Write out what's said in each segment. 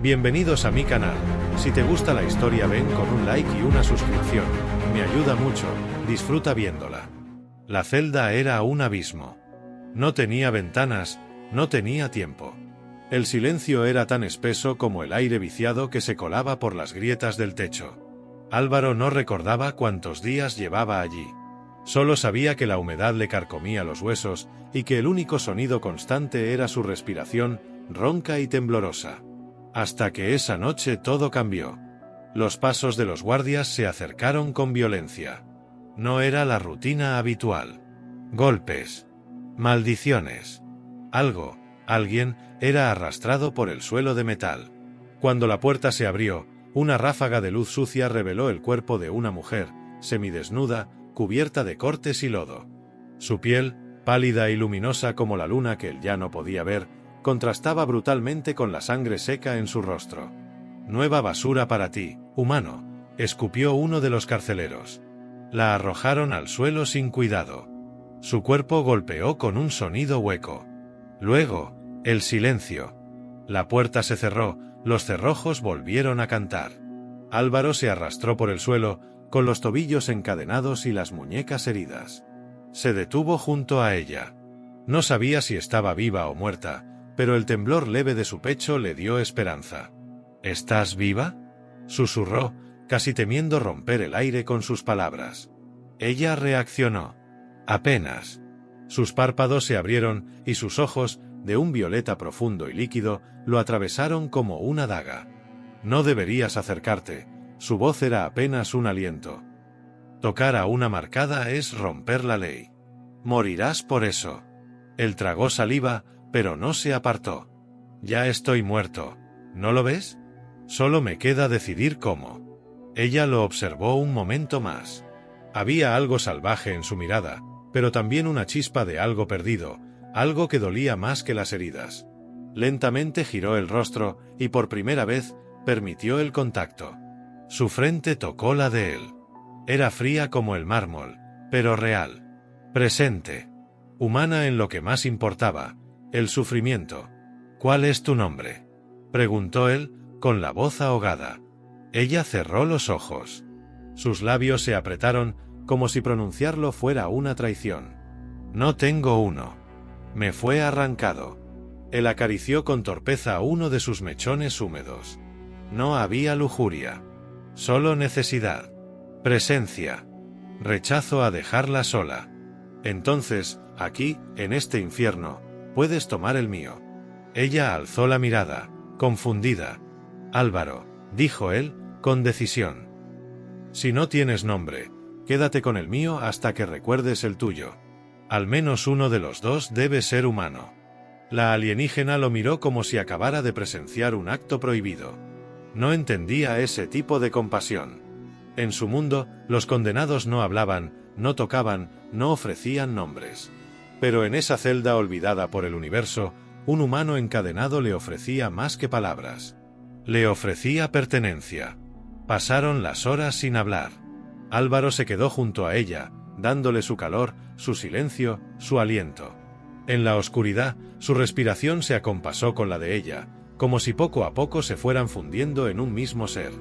Bienvenidos a mi canal. Si te gusta la historia ven con un like y una suscripción. Me ayuda mucho, disfruta viéndola. La celda era un abismo. No tenía ventanas, no tenía tiempo. El silencio era tan espeso como el aire viciado que se colaba por las grietas del techo. Álvaro no recordaba cuántos días llevaba allí. Solo sabía que la humedad le carcomía los huesos y que el único sonido constante era su respiración, ronca y temblorosa. Hasta que esa noche todo cambió. Los pasos de los guardias se acercaron con violencia. No era la rutina habitual. Golpes. Maldiciones. Alguien, era arrastrado por el suelo de metal. Cuando la puerta se abrió, una ráfaga de luz sucia reveló el cuerpo de una mujer, semidesnuda, cubierta de cortes y lodo. Su piel, pálida y luminosa como la luna que él ya no podía ver, contrastaba brutalmente con la sangre seca en su rostro. «Nueva basura para ti, humano», escupió uno de los carceleros. La arrojaron al suelo sin cuidado. Su cuerpo golpeó con un sonido hueco. Luego, el silencio. La puerta se cerró, los cerrojos volvieron a cantar. Álvaro se arrastró por el suelo, con los tobillos encadenados y las muñecas heridas. Se detuvo junto a ella. No sabía si estaba viva o muerta, pero el temblor leve de su pecho le dio esperanza. «¿Estás viva?», susurró, casi temiendo romper el aire con sus palabras. Ella reaccionó. Apenas. Sus párpados se abrieron y sus ojos, de un violeta profundo y líquido, lo atravesaron como una daga. «No deberías acercarte», su voz era apenas un aliento. «Tocar a una marcada es romper la ley. Morirás por eso». Él tragó saliva, pero no se apartó. «Ya estoy muerto, ¿no lo ves? Solo me queda decidir cómo». Ella lo observó un momento más. Había algo salvaje en su mirada, pero también una chispa de algo perdido, algo que dolía más que las heridas. Lentamente giró el rostro y por primera vez permitió el contacto. Su frente tocó la de él. Era fría como el mármol, pero real. Presente. Humana en lo que más importaba, el sufrimiento. «¿Cuál es tu nombre?», preguntó él, con la voz ahogada. Ella cerró los ojos. Sus labios se apretaron, como si pronunciarlo fuera una traición. «No tengo uno. Me fue arrancado». Él acarició con torpeza uno de sus mechones húmedos. No había lujuria. Solo necesidad. Presencia. Rechazo a dejarla sola. «Entonces, aquí, en este infierno, puedes tomar el mío». Ella alzó la mirada, confundida. «Álvaro», dijo él, con decisión. «Si no tienes nombre, quédate con el mío hasta que recuerdes el tuyo. Al menos uno de los dos debe ser humano». La alienígena lo miró como si acabara de presenciar un acto prohibido. No entendía ese tipo de compasión. En su mundo, los condenados no hablaban, no tocaban, no ofrecían nombres. Pero en esa celda olvidada por el universo, un humano encadenado le ofrecía más que palabras. Le ofrecía pertenencia. Pasaron las horas sin hablar. Álvaro se quedó junto a ella, dándole su calor, su silencio, su aliento. En la oscuridad, su respiración se acompasó con la de ella, como si poco a poco se fueran fundiendo en un mismo ser.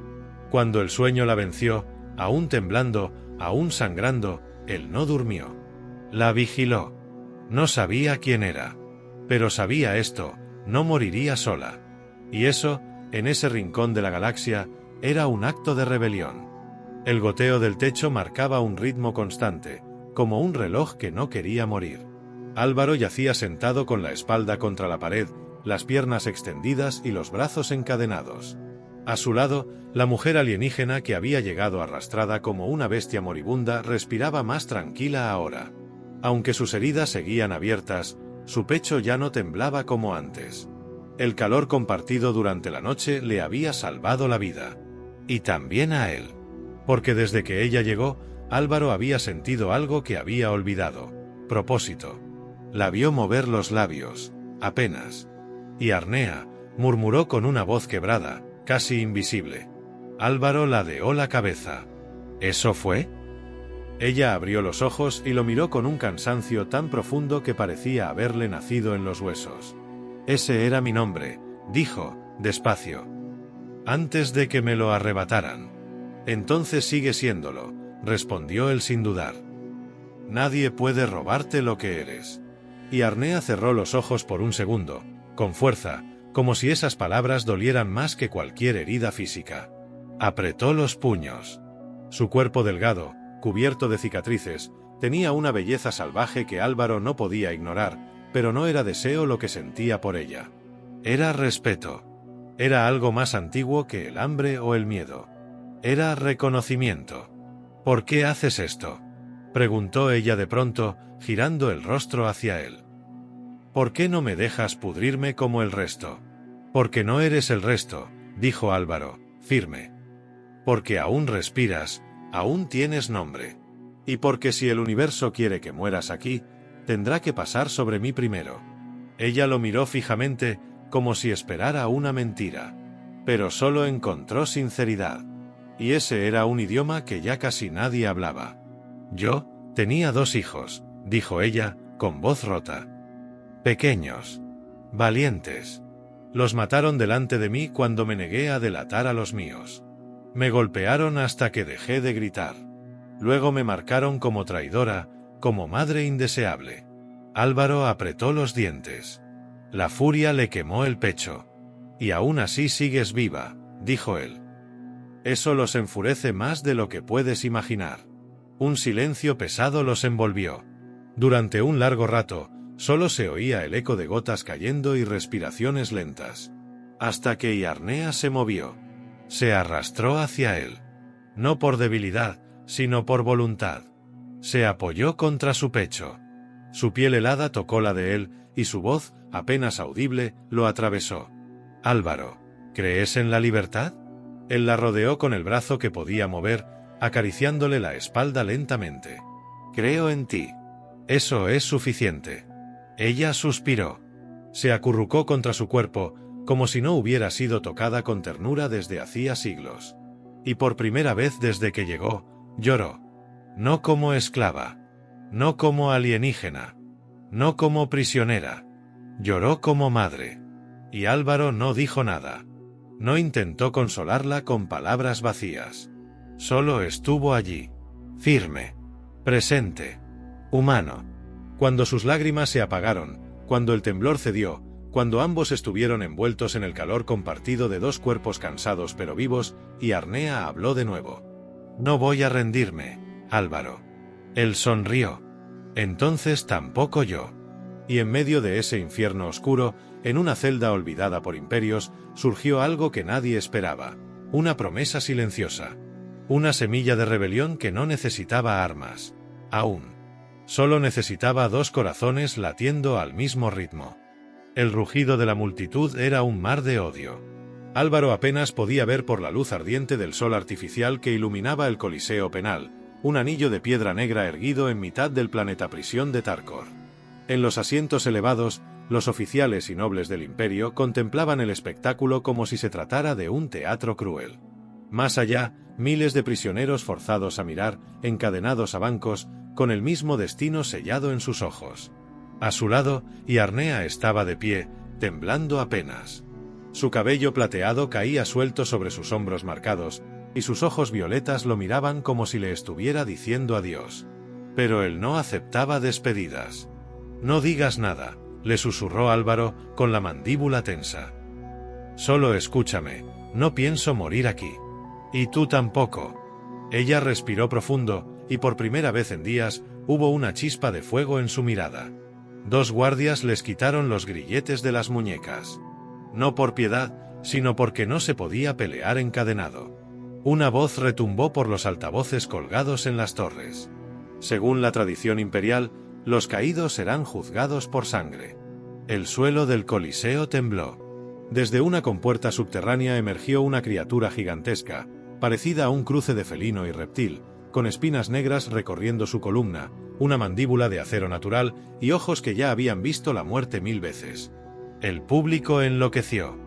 Cuando el sueño la venció, aún temblando, aún sangrando, él no durmió. La vigiló. No sabía quién era. Pero sabía esto, no moriría sola. Y eso, en ese rincón de la galaxia, era un acto de rebelión. El goteo del techo marcaba un ritmo constante, como un reloj que no quería morir. Álvaro yacía sentado con la espalda contra la pared, las piernas extendidas y los brazos encadenados. A su lado, la mujer alienígena que había llegado arrastrada como una bestia moribunda respiraba más tranquila ahora. Aunque sus heridas seguían abiertas, su pecho ya no temblaba como antes. El calor compartido durante la noche le había salvado la vida. Y también a él. Porque desde que ella llegó, Álvaro había sentido algo que había olvidado. Propósito. La vio mover los labios, apenas. Y Arnea, murmuró con una voz quebrada, casi invisible. Álvaro ladeó la cabeza. ¿Eso fue? Ella abrió los ojos y lo miró con un cansancio tan profundo que parecía haberle nacido en los huesos. «Ese era mi nombre», dijo, despacio. antes de que me lo arrebataran. Entonces sigue siéndolo, respondió él sin dudar. Nadie puede robarte lo que eres. Y Arnea cerró los ojos por un segundo, con fuerza, como si esas palabras dolieran más que cualquier herida física. Apretó los puños. Su cuerpo delgado, cubierto de cicatrices, tenía una belleza salvaje que Álvaro no podía ignorar, pero no era deseo lo que sentía por ella. Era respeto. Era algo más antiguo que el hambre o el miedo. Era reconocimiento. ¿Por qué haces esto?, preguntó ella de pronto, girando el rostro hacia él. ¿Por qué no me dejas pudrirme como el resto? Porque no eres el resto, dijo Álvaro, firme. Porque aún respiras, aún tienes nombre. Y porque si el universo quiere que mueras aquí, tendrá que pasar sobre mí primero. Ella lo miró fijamente, como si esperara una mentira. Pero solo encontró sinceridad. Y ese era un idioma que ya casi nadie hablaba. Yo tenía 2 hijos, dijo ella, con voz rota. Pequeños. Valientes. Los mataron delante de mí cuando me negué a delatar a los míos. Me golpearon hasta que dejé de gritar. Luego me marcaron como traidora, como madre indeseable. Álvaro apretó los dientes. La furia le quemó el pecho. Y aún así sigues viva, dijo él. Eso los enfurece más de lo que puedes imaginar. Un silencio pesado los envolvió. Durante un largo rato, solo se oía el eco de gotas cayendo y respiraciones lentas. Hasta que Yarnea se movió. Se arrastró hacia él. No por debilidad, sino por voluntad. Se apoyó contra su pecho. Su piel helada tocó la de él, y su voz, apenas audible, lo atravesó. Álvaro, ¿crees en la libertad? Él la rodeó con el brazo que podía mover, acariciándole la espalda lentamente. Creo en ti. Eso es suficiente. Ella suspiró. Se acurrucó contra su cuerpo, como si no hubiera sido tocada con ternura desde hacía siglos. Y por primera vez desde que llegó, lloró. No como esclava. No como alienígena. No como prisionera. Lloró como madre. Y Álvaro no dijo nada. No intentó consolarla con palabras vacías. Solo estuvo allí, firme, presente, humano. Cuando sus lágrimas se apagaron, cuando el temblor cedió, cuando ambos estuvieron envueltos en el calor compartido de 2 cuerpos cansados pero vivos, y Arnea habló de nuevo. No voy a rendirme, Álvaro. Él sonrió. Entonces tampoco yo. Y en medio de ese infierno oscuro, en una celda olvidada por imperios, surgió algo que nadie esperaba, una promesa silenciosa. Una semilla de rebelión que no necesitaba armas. Aún. Solo necesitaba 2 corazones latiendo al mismo ritmo. El rugido de la multitud era un mar de odio. Álvaro apenas podía ver por la luz ardiente del sol artificial que iluminaba el Coliseo Penal, un anillo de piedra negra erguido en mitad del planeta prisión de Tarkor. En los asientos elevados, los oficiales y nobles del imperio contemplaban el espectáculo como si se tratara de un teatro cruel. Más allá, miles de prisioneros forzados a mirar, encadenados a bancos, con el mismo destino sellado en sus ojos. A su lado, Yarnea estaba de pie, temblando apenas. Su cabello plateado caía suelto sobre sus hombros marcados, y sus ojos violetas lo miraban como si le estuviera diciendo adiós. Pero él no aceptaba despedidas. No digas nada, le susurró Álvaro, con la mandíbula tensa. Solo escúchame, no pienso morir aquí. Y tú tampoco. Ella respiró profundo, y por primera vez en días, hubo una chispa de fuego en su mirada. 2 guardias les quitaron los grilletes de las muñecas. No por piedad, sino porque no se podía pelear encadenado. Una voz retumbó por los altavoces colgados en las torres. Según la tradición imperial, los caídos serán juzgados por sangre. El suelo del Coliseo tembló. Desde una compuerta subterránea emergió una criatura gigantesca, parecida a un cruce de felino y reptil, con espinas negras recorriendo su columna, una mandíbula de acero natural y ojos que ya habían visto la muerte 1000 veces. El público enloqueció.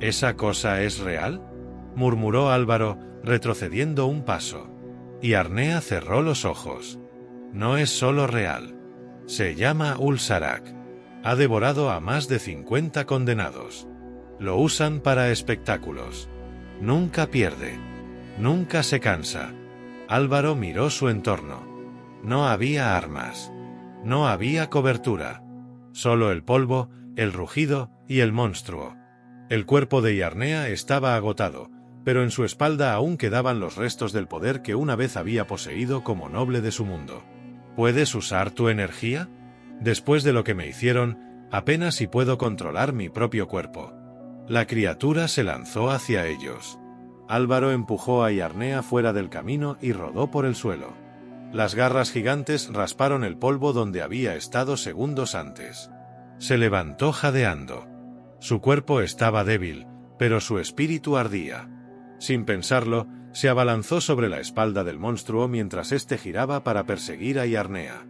¿Esa cosa es real?, murmuró Álvaro, retrocediendo un paso. Y Arnea cerró los ojos. No es solo real. Se llama Ulsarak. Ha devorado a más de 50 condenados. Lo usan para espectáculos. Nunca pierde. Nunca se cansa. Álvaro miró su entorno. No había armas. No había cobertura. Solo el polvo, el rugido y el monstruo. El cuerpo de Yarnea estaba agotado, pero en su espalda aún quedaban los restos del poder que una vez había poseído como noble de su mundo. ¿Puedes usar tu energía? Después de lo que me hicieron, apenas si puedo controlar mi propio cuerpo. La criatura se lanzó hacia ellos. Álvaro empujó a Yarnea fuera del camino y rodó por el suelo. Las garras gigantes rasparon el polvo donde había estado segundos antes. Se levantó jadeando. Su cuerpo estaba débil, pero su espíritu ardía. Sin pensarlo, se abalanzó sobre la espalda del monstruo mientras éste giraba para perseguir a Yarnea.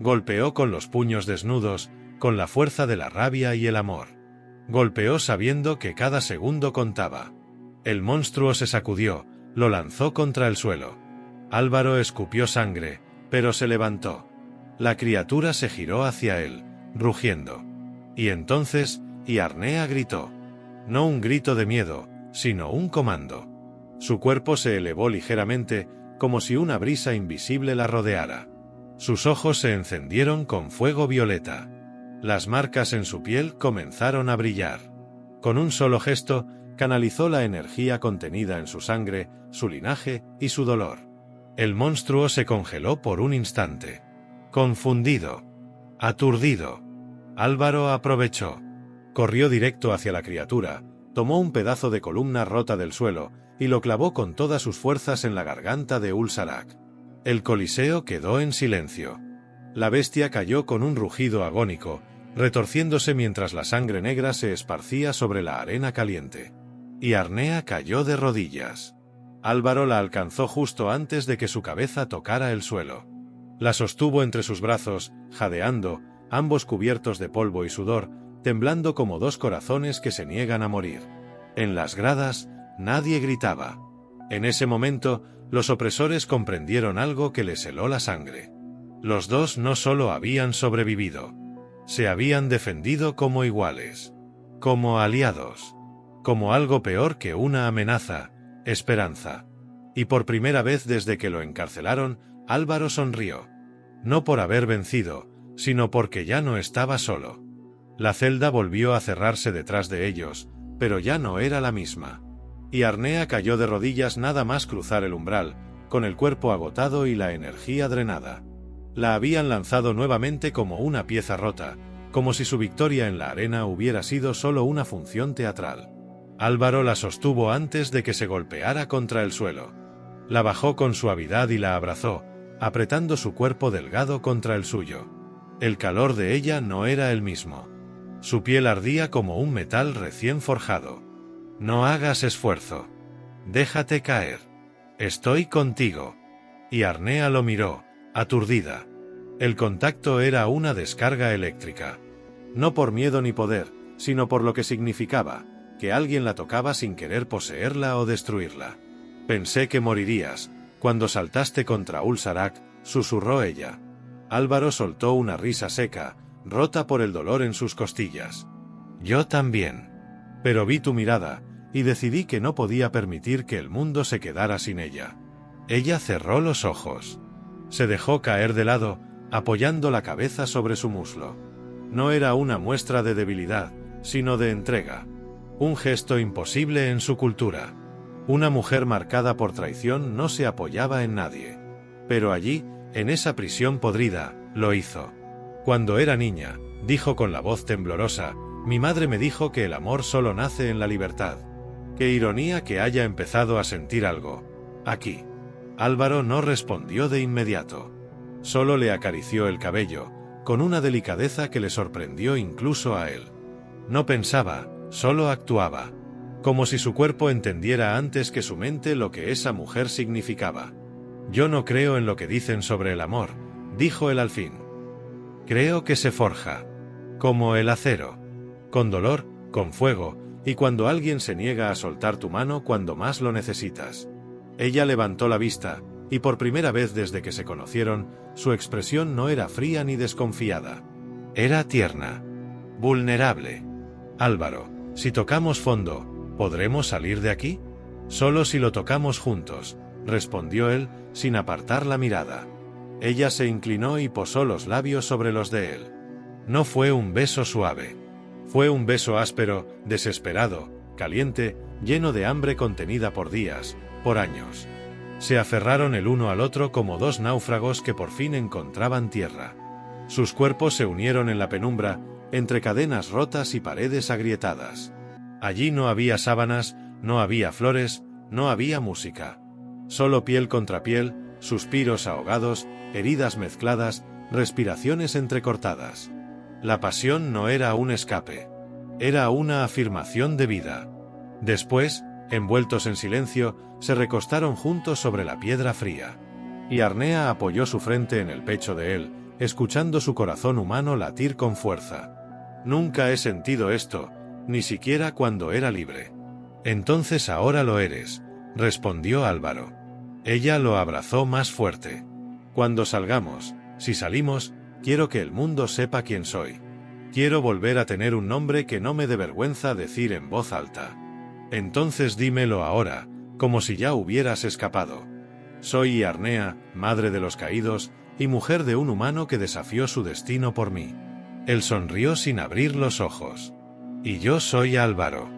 Golpeó con los puños desnudos, con la fuerza de la rabia y el amor. Golpeó sabiendo que cada segundo contaba. El monstruo se sacudió, lo lanzó contra el suelo. Álvaro escupió sangre, pero se levantó. La criatura se giró hacia él, rugiendo. Y entonces, Yarnea gritó. No un grito de miedo, sino un comando. Su cuerpo se elevó ligeramente, como si una brisa invisible la rodeara. Sus ojos se encendieron con fuego violeta. Las marcas en su piel comenzaron a brillar. Con un solo gesto, canalizó la energía contenida en su sangre, su linaje y su dolor. El monstruo se congeló por un instante. Confundido. Aturdido. Álvaro aprovechó. Corrió directo hacia la criatura, tomó un pedazo de columna rota del suelo y lo clavó con todas sus fuerzas en la garganta de Ulsarak. El coliseo quedó en silencio. La bestia cayó con un rugido agónico, retorciéndose mientras la sangre negra se esparcía sobre la arena caliente. Yarnea cayó de rodillas. Álvaro la alcanzó justo antes de que su cabeza tocara el suelo. La sostuvo entre sus brazos, jadeando, ambos cubiertos de polvo y sudor, temblando como dos corazones que se niegan a morir. En las gradas, nadie gritaba. En ese momento, los opresores comprendieron algo que les heló la sangre. Los dos no solo habían sobrevivido, se habían defendido como iguales, como aliados, como algo peor que una amenaza, esperanza. Y por primera vez desde que lo encarcelaron, Álvaro sonrió. No por haber vencido, sino porque ya no estaba solo. La celda volvió a cerrarse detrás de ellos, pero ya no era la misma. Yarnea cayó de rodillas nada más cruzar el umbral, con el cuerpo agotado y la energía drenada. La habían lanzado nuevamente como una pieza rota, como si su victoria en la arena hubiera sido solo una función teatral. Álvaro la sostuvo antes de que se golpeara contra el suelo. La bajó con suavidad y la abrazó, apretando su cuerpo delgado contra el suyo. El calor de ella no era el mismo. Su piel ardía como un metal recién forjado. No hagas esfuerzo. Déjate caer. Estoy contigo. Yarnea lo miró, aturdida. El contacto era una descarga eléctrica. No por miedo ni poder, sino por lo que significaba, que alguien la tocaba sin querer poseerla o destruirla. Pensé que morirías, cuando saltaste contra Ulsarak, susurró ella. Álvaro soltó una risa seca, rota por el dolor en sus costillas. Yo también. Pero vi tu mirada, y decidí que no podía permitir que el mundo se quedara sin ella. Ella cerró los ojos. Se dejó caer de lado, apoyando la cabeza sobre su muslo. No era una muestra de debilidad, sino de entrega. Un gesto imposible en su cultura. Una mujer marcada por traición no se apoyaba en nadie. Pero allí, en esa prisión podrida, lo hizo. Cuando era niña, dijo con la voz temblorosa, mi madre me dijo que el amor solo nace en la libertad. Qué ironía que haya empezado a sentir algo. Aquí. Álvaro no respondió de inmediato. Solo le acarició el cabello, con una delicadeza que le sorprendió incluso a él. No pensaba, solo actuaba. Como si su cuerpo entendiera antes que su mente lo que esa mujer significaba. Yo no creo en lo que dicen sobre el amor, dijo él al fin. Creo que se forja. Como el acero. Con dolor, con fuego, y cuando alguien se niega a soltar tu mano cuando más lo necesitas. Ella levantó la vista, y por primera vez desde que se conocieron, su expresión no era fría ni desconfiada. Era tierna. Vulnerable. Álvaro, si tocamos fondo, ¿podremos salir de aquí? Solo si lo tocamos juntos, respondió él, sin apartar la mirada. Ella se inclinó y posó los labios sobre los de él. No fue un beso suave. Fue un beso áspero, desesperado, caliente, lleno de hambre contenida por días, por años. Se aferraron el uno al otro como dos náufragos que por fin encontraban tierra. Sus cuerpos se unieron en la penumbra, entre cadenas rotas y paredes agrietadas. Allí no había sábanas, no había flores, no había música. Solo piel contra piel, suspiros ahogados, heridas mezcladas, respiraciones entrecortadas. La pasión no era un escape. Era una afirmación de vida. Después, envueltos en silencio, se recostaron juntos sobre la piedra fría. Y Arnea apoyó su frente en el pecho de él, escuchando su corazón humano latir con fuerza. Nunca he sentido esto, ni siquiera cuando era libre. Entonces ahora lo eres, respondió Álvaro. Ella lo abrazó más fuerte. Cuando salgamos, si salimos, quiero que el mundo sepa quién soy. Quiero volver a tener un nombre que no me dé vergüenza decir en voz alta. Entonces dímelo ahora, como si ya hubieras escapado. Soy Iarnea, madre de los caídos, y mujer de un humano que desafió su destino por mí. Él sonrió sin abrir los ojos. Y yo soy Álvaro,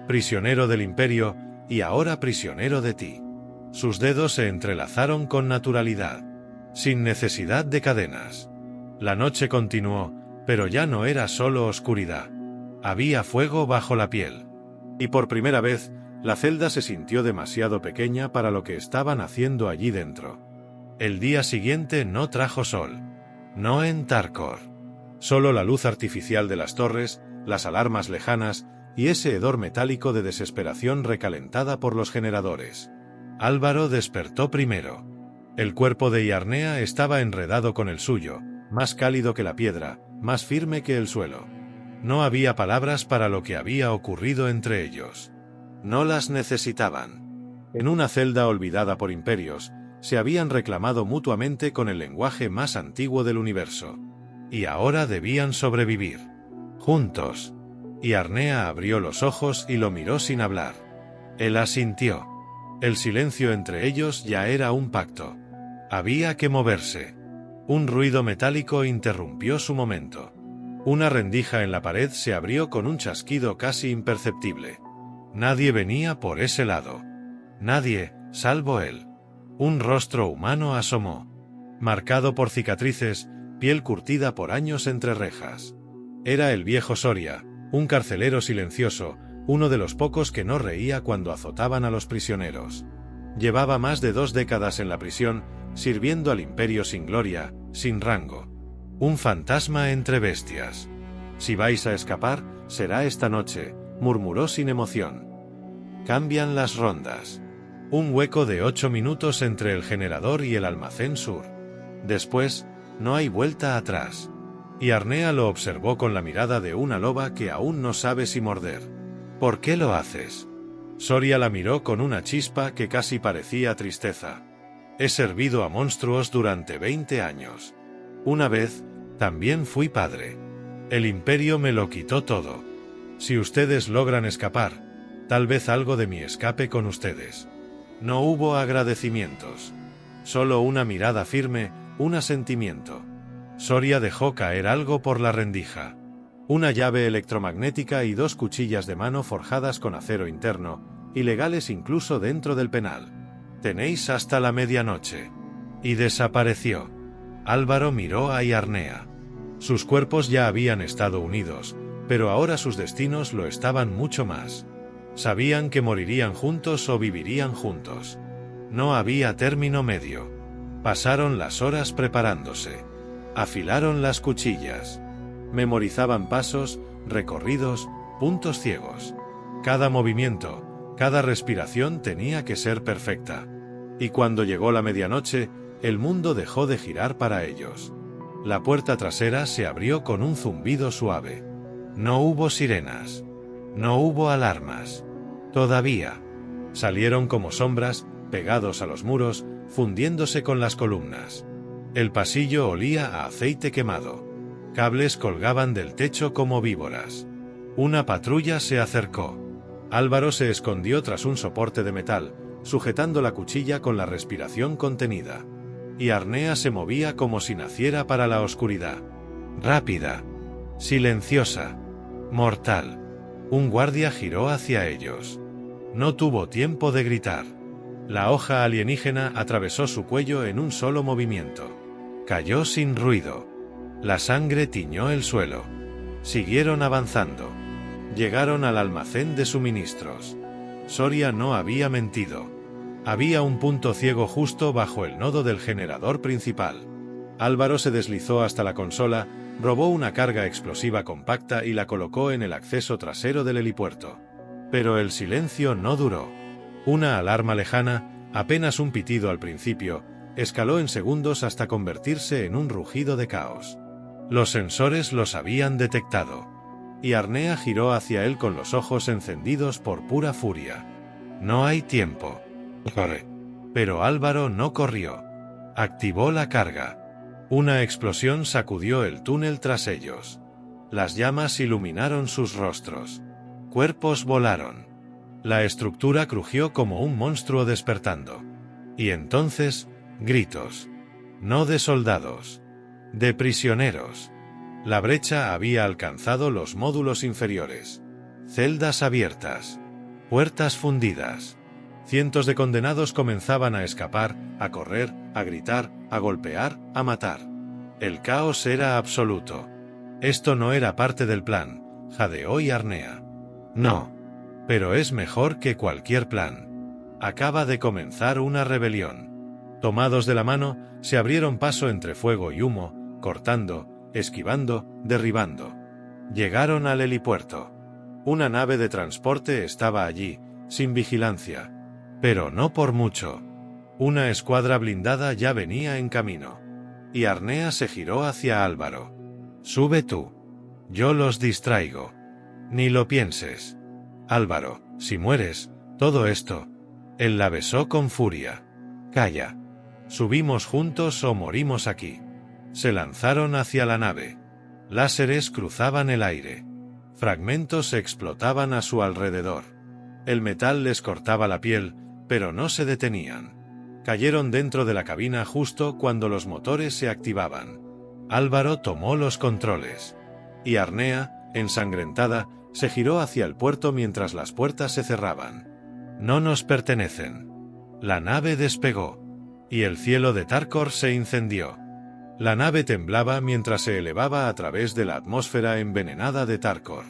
prisionero del imperio, y ahora prisionero de ti. Sus dedos se entrelazaron con naturalidad, sin necesidad de cadenas. La noche continuó, pero ya no era solo oscuridad. Había fuego bajo la piel. Y por primera vez, la celda se sintió demasiado pequeña para lo que estaban haciendo allí dentro. El día siguiente no trajo sol. No en Tarkor. Solo la luz artificial de las torres, las alarmas lejanas, y ese hedor metálico de desesperación recalentada por los generadores. Álvaro despertó primero. El cuerpo de Iarnea estaba enredado con el suyo, más cálido que la piedra, más firme que el suelo. No había palabras para lo que había ocurrido entre ellos. No las necesitaban. En una celda olvidada por imperios, se habían reclamado mutuamente con el lenguaje más antiguo del universo. Y ahora debían sobrevivir. Juntos. Iarnea abrió los ojos y lo miró sin hablar. Él asintió. El silencio entre ellos ya era un pacto. Había que moverse. Un ruido metálico interrumpió su momento. Una rendija en la pared se abrió con un chasquido casi imperceptible. Nadie venía por ese lado. Nadie, salvo él. Un rostro humano asomó. Marcado por cicatrices, piel curtida por años entre rejas. Era el viejo Soria, un carcelero silencioso, uno de los pocos que no reía cuando azotaban a los prisioneros. Llevaba más de 2 décadas en la prisión, sirviendo al imperio sin gloria, sin rango. Un fantasma entre bestias. Si vais a escapar, será esta noche, murmuró sin emoción. Cambian las rondas. Un hueco de 8 minutos entre el generador y el almacén sur. Después, no hay vuelta atrás. Y Arnea lo observó con la mirada de una loba que aún no sabe si morder. ¿Por qué lo haces? Soria la miró con una chispa que casi parecía tristeza. He servido a monstruos durante 20 años. Una vez, también fui padre. El imperio me lo quitó todo. Si ustedes logran escapar, tal vez algo de mi escape con ustedes. No hubo agradecimientos. Solo una mirada firme, un asentimiento. Soria dejó caer algo por la rendija. Una llave electromagnética y 2 cuchillas de mano forjadas con acero interno, ilegales incluso dentro del penal. Tenéis hasta la medianoche. Y desapareció. Álvaro miró a Iarnea. Sus cuerpos ya habían estado unidos, pero ahora sus destinos lo estaban mucho más. Sabían que morirían juntos o vivirían juntos. No había término medio. Pasaron las horas preparándose. Afilaron las cuchillas. Memorizaban pasos, recorridos, puntos ciegos. Cada movimiento, cada respiración tenía que ser perfecta. Y cuando llegó la medianoche, el mundo dejó de girar para ellos. La puerta trasera se abrió con un zumbido suave. No hubo sirenas. No hubo alarmas. Todavía. Salieron como sombras, pegados a los muros, fundiéndose con las columnas. El pasillo olía a aceite quemado. Cables colgaban del techo como víboras. Una patrulla se acercó. Álvaro se escondió tras un soporte de metal, sujetando la cuchilla con la respiración contenida. Y Arnea se movía como si naciera para la oscuridad. Rápida, silenciosa, mortal. Un guardia giró hacia ellos. No tuvo tiempo de gritar. La hoja alienígena atravesó su cuello en un solo movimiento. Cayó sin ruido. La sangre tiñó el suelo. Siguieron avanzando. Llegaron al almacén de suministros. Soria no había mentido. Había un punto ciego justo bajo el nodo del generador principal. Álvaro se deslizó hasta la consola, robó una carga explosiva compacta y la colocó en el acceso trasero del helipuerto. Pero el silencio no duró. Una alarma lejana, apenas un pitido al principio, escaló en segundos hasta convertirse en un rugido de caos. Los sensores los habían detectado. Y Arnea giró hacia él con los ojos encendidos por pura furia. No hay tiempo. Corre. Pero Álvaro no corrió. Activó la carga. Una explosión sacudió el túnel tras ellos. Las llamas iluminaron sus rostros. Cuerpos volaron. La estructura crujió como un monstruo despertando. Y entonces, gritos. No de soldados. De prisioneros. La brecha había alcanzado los módulos inferiores. Celdas abiertas. Puertas fundidas. Cientos de condenados comenzaban a escapar, a correr, a gritar, a golpear, a matar. El caos era absoluto. Esto no era parte del plan, jadeó Arnea. No. Pero es mejor que cualquier plan. Acaba de comenzar una rebelión. Tomados de la mano, se abrieron paso entre fuego y humo, cortando, esquivando, derribando. Llegaron al helipuerto. Una nave de transporte estaba allí, sin vigilancia. Pero no por mucho. Una escuadra blindada ya venía en camino. Y Arnea se giró hacia Álvaro. Sube tú. Yo los distraigo. Ni lo pienses. Álvaro, si mueres, todo esto. Él la besó con furia. Calla. Subimos juntos o morimos aquí. Se lanzaron hacia la nave. Láseres cruzaban el aire. Fragmentos explotaban a su alrededor. El metal les cortaba la piel, pero no se detenían. Cayeron dentro de la cabina justo cuando los motores se activaban. Álvaro tomó los controles. Y Arnea, ensangrentada, se giró hacia el puerto mientras las puertas se cerraban. No nos pertenecen. La nave despegó. Y el cielo de Tarkor se incendió. La nave temblaba mientras se elevaba a través de la atmósfera envenenada de Tarkor.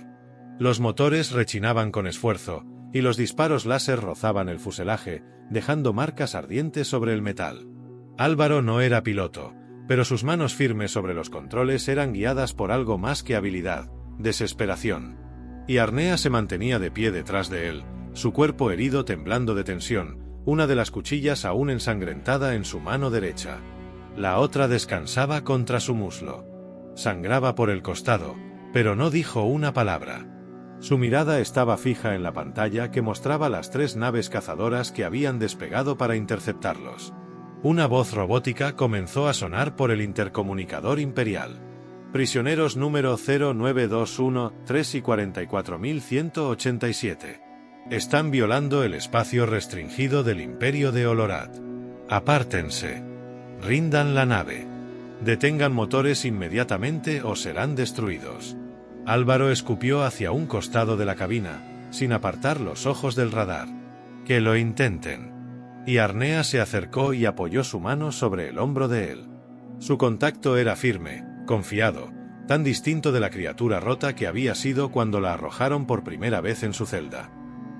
Los motores rechinaban con esfuerzo, y los disparos láser rozaban el fuselaje, dejando marcas ardientes sobre el metal. Álvaro no era piloto, pero sus manos firmes sobre los controles eran guiadas por algo más que habilidad, desesperación. Y Arnea se mantenía de pie detrás de él, su cuerpo herido temblando de tensión, una de las cuchillas aún ensangrentada en su mano derecha. La otra descansaba contra su muslo. Sangraba por el costado, pero no dijo una palabra. Su mirada estaba fija en la pantalla que mostraba las 3 naves cazadoras que habían despegado para interceptarlos. Una voz robótica comenzó a sonar por el intercomunicador imperial. Prisioneros número 0921, 3 y 44.187. Están violando el espacio restringido del Imperio de Olorat. Apártense. Rindan la nave. Detengan motores inmediatamente o serán destruidos. Álvaro escupió hacia un costado de la cabina, sin apartar los ojos del radar. Que lo intenten. Y Arnea se acercó y apoyó su mano sobre el hombro de él. Su contacto era firme, confiado, tan distinto de la criatura rota que había sido cuando la arrojaron por primera vez en su celda.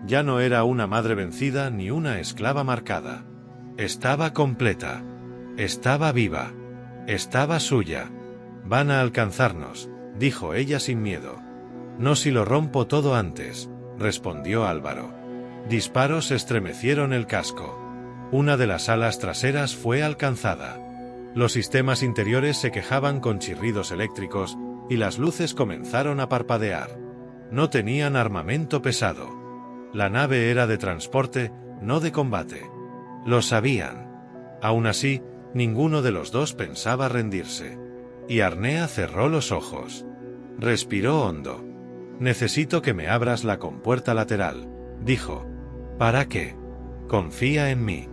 Ya no era una madre vencida ni una esclava marcada. Estaba completa. Estaba viva. Estaba suya. Van a alcanzarnos, dijo ella sin miedo. No si lo rompo todo antes, respondió Álvaro. Disparos estremecieron el casco. Una de las alas traseras fue alcanzada. Los sistemas interiores se quejaban con chirridos eléctricos, y las luces comenzaron a parpadear. No tenían armamento pesado. La nave era de transporte, no de combate. Lo sabían. Aún así, ninguno de los dos pensaba rendirse. Y Arnea cerró los ojos. Respiró hondo. Necesito que me abras la compuerta lateral. dijo. ¿Para qué? Confía en mí.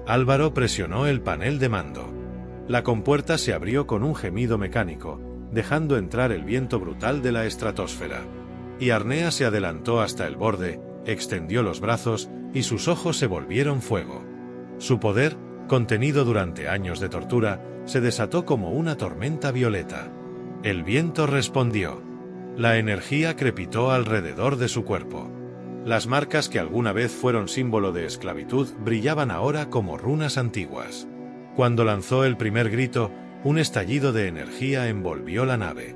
Álvaro presionó el panel de mando. La compuerta se abrió con un gemido mecánico, dejando entrar el viento brutal de la estratosfera. Y Arnea se adelantó hasta el borde, extendió los brazos y sus ojos se volvieron fuego. Su poder, contenido durante años de tortura, se desató como una tormenta violeta. El viento respondió. La energía crepitó alrededor de su cuerpo. Las marcas que alguna vez fueron símbolo de esclavitud brillaban ahora como runas antiguas. Cuando lanzó el primer grito, un estallido de energía envolvió la nave.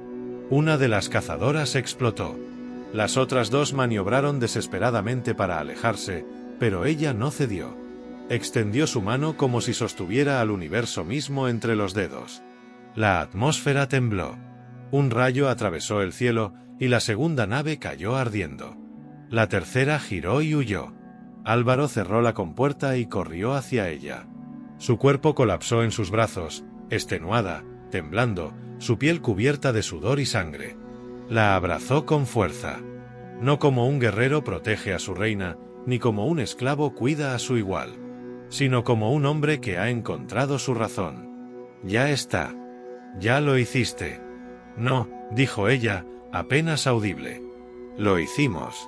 Una de las cazadoras explotó. Las otras dos maniobraron desesperadamente para alejarse, pero ella no cedió. Extendió su mano como si sostuviera al universo mismo entre los dedos. La atmósfera tembló. Un rayo atravesó el cielo y la segunda nave cayó ardiendo. La tercera giró y huyó. Álvaro cerró la compuerta y corrió hacia ella. Su cuerpo colapsó en sus brazos, extenuada, temblando, su piel cubierta de sudor y sangre. La abrazó con fuerza. No como un guerrero protege a su reina, ni como un esclavo cuida a su igual, sino como un hombre que ha encontrado su razón. Ya está. Ya lo hiciste. No, dijo ella, apenas audible. Lo hicimos.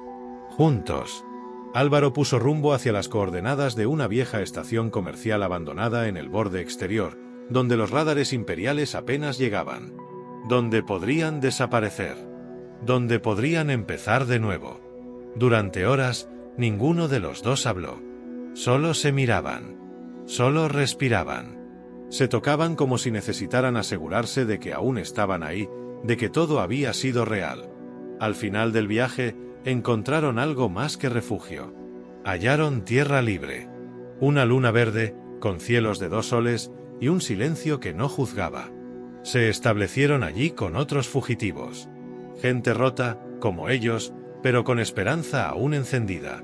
Juntos. Álvaro puso rumbo hacia las coordenadas de una vieja estación comercial abandonada en el borde exterior, donde los radares imperiales apenas llegaban. Donde podrían desaparecer. Donde podrían empezar de nuevo. Durante horas, ninguno de los dos habló. Solo se miraban. Solo respiraban. Se tocaban como si necesitaran asegurarse de que aún estaban ahí, de que todo había sido real. Al final del viaje, encontraron algo más que refugio. Hallaron tierra libre. Una luna verde, con cielos de 2 soles, y un silencio que no juzgaba. Se establecieron allí con otros fugitivos. Gente rota, como ellos, pero con esperanza aún encendida.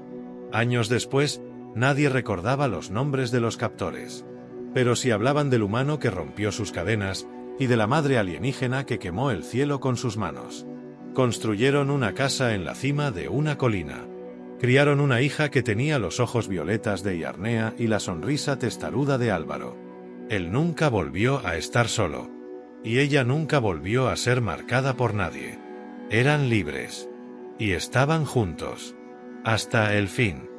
Años después, nadie recordaba los nombres de los captores. Pero sí hablaban del humano que rompió sus cadenas, y de la madre alienígena que quemó el cielo con sus manos. Construyeron una casa en la cima de una colina. Criaron una hija que tenía los ojos violetas de Yarnea y la sonrisa testaruda de Álvaro. Él nunca volvió a estar solo. Y ella nunca volvió a ser marcada por nadie. Eran libres. Y estaban juntos. Hasta el fin.